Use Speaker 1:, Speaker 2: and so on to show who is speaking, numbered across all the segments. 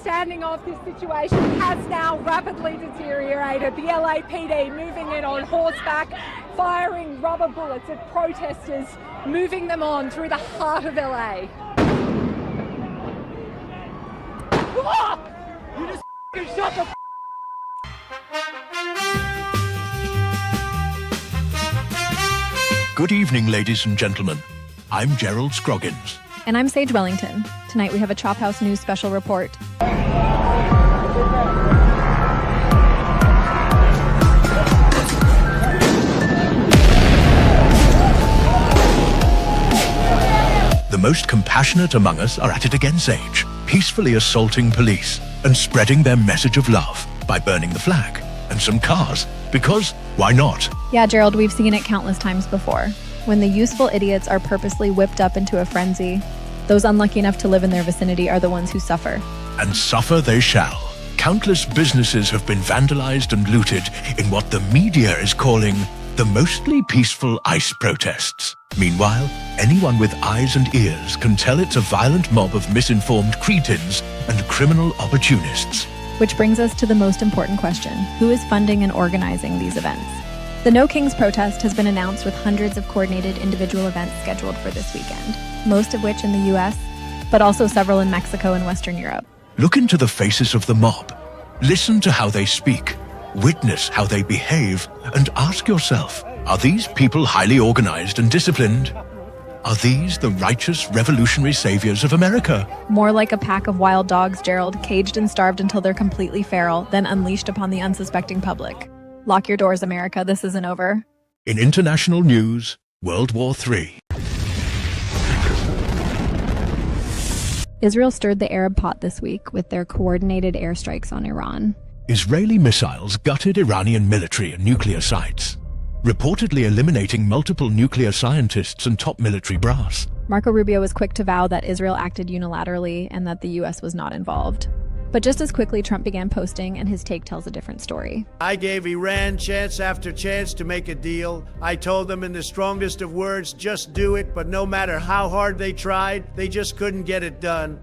Speaker 1: understanding of this situation has now rapidly deteriorated. The LAPD moving in on horseback, firing rubber bullets at protesters, moving them on through the heart of LA. Oh! You just shut the
Speaker 2: Good evening, ladies and gentlemen. I'm Gerald Scroggins.
Speaker 3: And I'm Sage Wellington. Tonight we have a Chophouse News special report.
Speaker 2: The most compassionate among us are at it again, Sage, peacefully assaulting police and spreading their message of love by burning the flag and some cars, because why not?
Speaker 3: Yeah, Gerald, we've seen it countless times before. When the useful idiots are purposely whipped up into a frenzy, those unlucky enough to live in their vicinity are the ones who suffer.
Speaker 2: And suffer they shall. Countless businesses have been vandalized and looted in what the media is calling the mostly peaceful ICE protests. Meanwhile, anyone with eyes and ears can tell it's a violent mob of misinformed cretins and criminal opportunists.
Speaker 3: Which brings us to the most important question: who is funding and organizing these events? The No Kings protest has been announced with hundreds of coordinated individual events scheduled for this weekend, most of which in the US, but also several in Mexico and Western Europe.
Speaker 2: Look into the faces of the mob. Listen to how they speak. Witness how they behave, and ask yourself, are these people highly organized and disciplined? Are these the righteous revolutionary saviors of America?
Speaker 3: More like a pack of wild dogs, Gerald, caged and starved until they're completely feral, then unleashed upon the unsuspecting public. Lock your doors, America. This isn't over.
Speaker 2: In international news, World War III.
Speaker 3: Israel stirred the Arab pot this week with their coordinated airstrikes on Iran.
Speaker 2: Israeli missiles gutted Iranian military and nuclear sites, reportedly eliminating multiple nuclear scientists and top military brass.
Speaker 3: Marco Rubio was quick to vow that Israel acted unilaterally and that the US was not involved. But just as quickly, Trump began posting, and his take tells a different story.
Speaker 4: I gave Iran chance after chance to make a deal. I told them in the strongest of words, just do it, but no matter how hard they tried, they just couldn't get it done.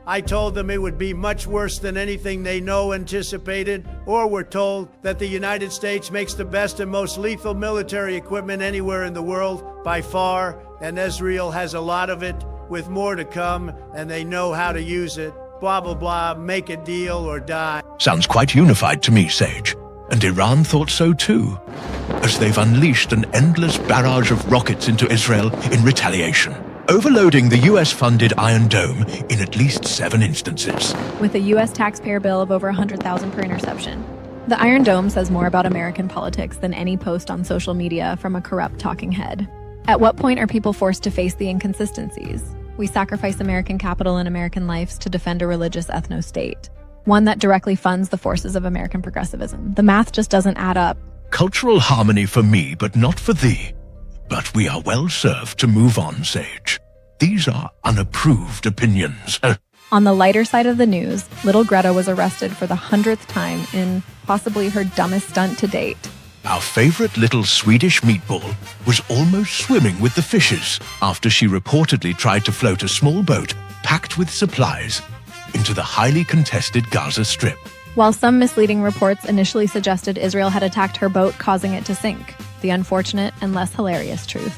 Speaker 4: I told them it would be much worse than anything they anticipated, or were told that the United States makes the best and most lethal military equipment anywhere in the world, by far, and Israel has a lot of it, with more to come, and they know how to use it. Blah, blah, blah, make a deal or die.
Speaker 2: Sounds quite unified to me, Sage. And Iran thought so too, as they've unleashed an endless barrage of rockets into Israel in retaliation, overloading the US-funded Iron Dome in at least 7 instances.
Speaker 3: With a US taxpayer bill of over $100,000 per interception. The Iron Dome says more about American politics than any post on social media from a corrupt talking head. At what point are people forced to face the inconsistencies? We sacrifice American capital and American lives to defend a religious ethno-state, one that directly funds the forces of American progressivism. The math just doesn't add up.
Speaker 2: Cultural harmony for me, but not for thee. But we are well served to move on, Sage. These are unapproved opinions.
Speaker 3: On the lighter side of the news, little Greta was arrested for the 100th time in possibly her dumbest stunt to date.
Speaker 2: Our favorite little Swedish meatball was almost swimming with the fishes after she reportedly tried to float a small boat packed with supplies into the highly contested Gaza Strip.
Speaker 3: While some misleading reports initially suggested Israel had attacked her boat, causing it to sink, the unfortunate and less hilarious truth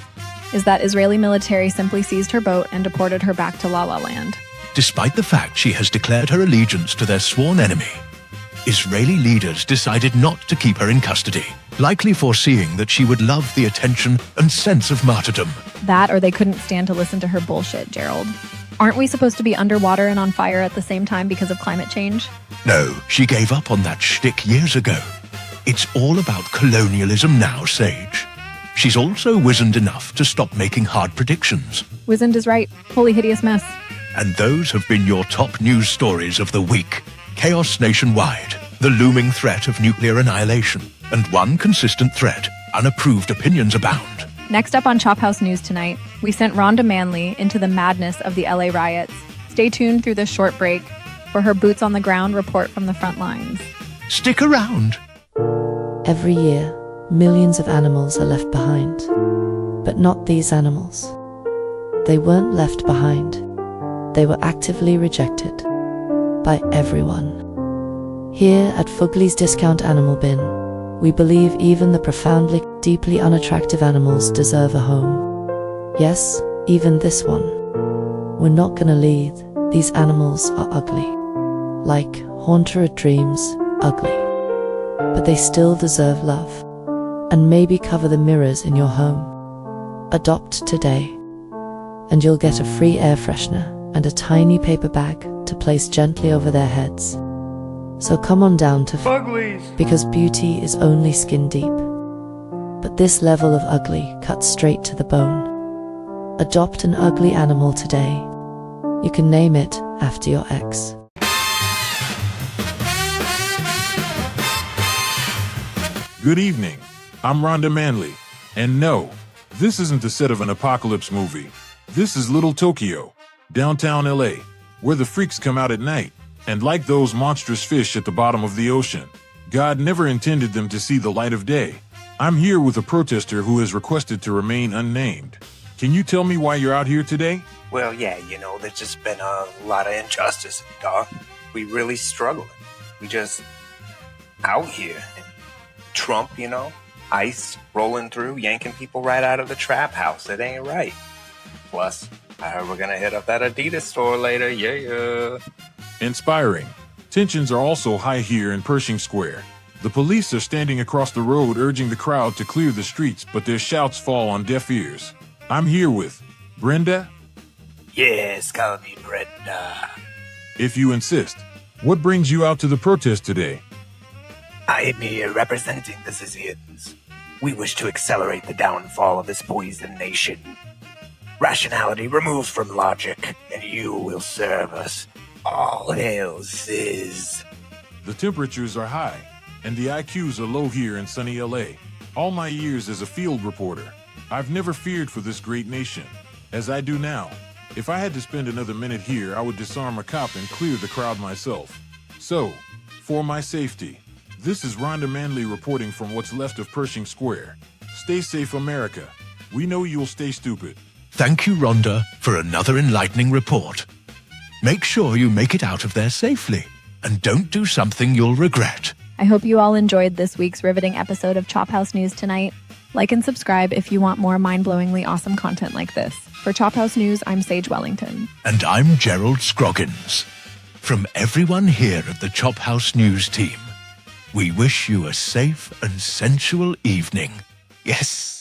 Speaker 3: is that Israeli military simply seized her boat and deported her back to La La Land.
Speaker 2: Despite the fact she has declared her allegiance to their sworn enemy, Israeli leaders decided not to keep her in custody, likely foreseeing that she would love the attention and sense of martyrdom.
Speaker 3: That, or they couldn't stand to listen to her bullshit, Gerald. Aren't we supposed to be underwater and on fire at the same time because of climate change?
Speaker 2: No, she gave up on that shtick years ago. It's all about colonialism now, Sage. She's also wizened enough to stop making hard predictions.
Speaker 3: Wizened is right. Holy hideous mess.
Speaker 2: And those have been your top news stories of the week. Chaos nationwide, the looming threat of nuclear annihilation, and one consistent threat: unapproved opinions abound.
Speaker 3: Next up on Chophouse News tonight, we sent Rhonda Manley into the madness of the LA riots. Stay tuned through this short break for her boots on the ground report from the front lines.
Speaker 2: Stick around.
Speaker 5: Every year, millions of animals are left behind. But not these animals. They weren't left behind. They were actively rejected by everyone. Here at Fugly's Discount Animal Bin, we believe even the profoundly, deeply unattractive animals deserve a home. Yes, even this one. We're not gonna lead. These animals are ugly. Like Haunter Dreams, ugly. But they still deserve love. And maybe cover the mirrors in your home. Adopt today, and you'll get a free air freshener and a tiny paper bag to place gently over their heads. So come on down to Fugly's, because beauty is only skin deep. But this level of ugly cuts straight to the bone. Adopt an ugly animal today. You can name it after your ex.
Speaker 6: Good evening. I'm Rhonda Manley. And no, this isn't the set of an apocalypse movie. This is Little Tokyo, downtown LA, where the freaks come out at night. And like those monstrous fish at the bottom of the ocean, God never intended them to see the light of day. I'm here with a protester who has requested to remain unnamed. Can you tell me why you're out here today?
Speaker 7: Well, yeah, there's just been a lot of injustice, dog. We really struggling. We just out here. And Trump, ICE rolling through, yanking people right out of the trap house. It ain't right. Plus, I heard we're gonna hit up that Adidas store later. Yeah.
Speaker 6: Inspiring. Tensions are also high here in Pershing Square. The police are standing across the road urging the crowd to clear the streets, but their shouts fall on deaf ears. I'm here with Brenda.
Speaker 7: Yes, call me Brenda.
Speaker 6: If you insist. What brings you out to the protest today?
Speaker 7: I am here representing the citizens. We wish to accelerate the downfall of this poisoned nation. Rationality removed from logic, and you will serve us. All hail, Sis.
Speaker 6: The temperatures are high, and the IQs are low here in sunny LA. All my years as a field reporter, I've never feared for this great nation, as I do now. If I had to spend another minute here, I would disarm a cop and clear the crowd myself. So, for my safety, this is Rhonda Manley reporting from what's left of Pershing Square. Stay safe, America. We know you'll stay stupid.
Speaker 2: Thank you, Rhonda, for another enlightening report. Make sure you make it out of there safely, and don't do something you'll regret.
Speaker 3: I hope you all enjoyed this week's riveting episode of Chophouse News Tonight. Like and subscribe if you want more mind-blowingly awesome content like this. For Chophouse News, I'm Sage Wellington.
Speaker 2: And I'm Gerald Scroggins. From everyone here at the Chophouse News team, we wish you a safe and sensual evening. Yes.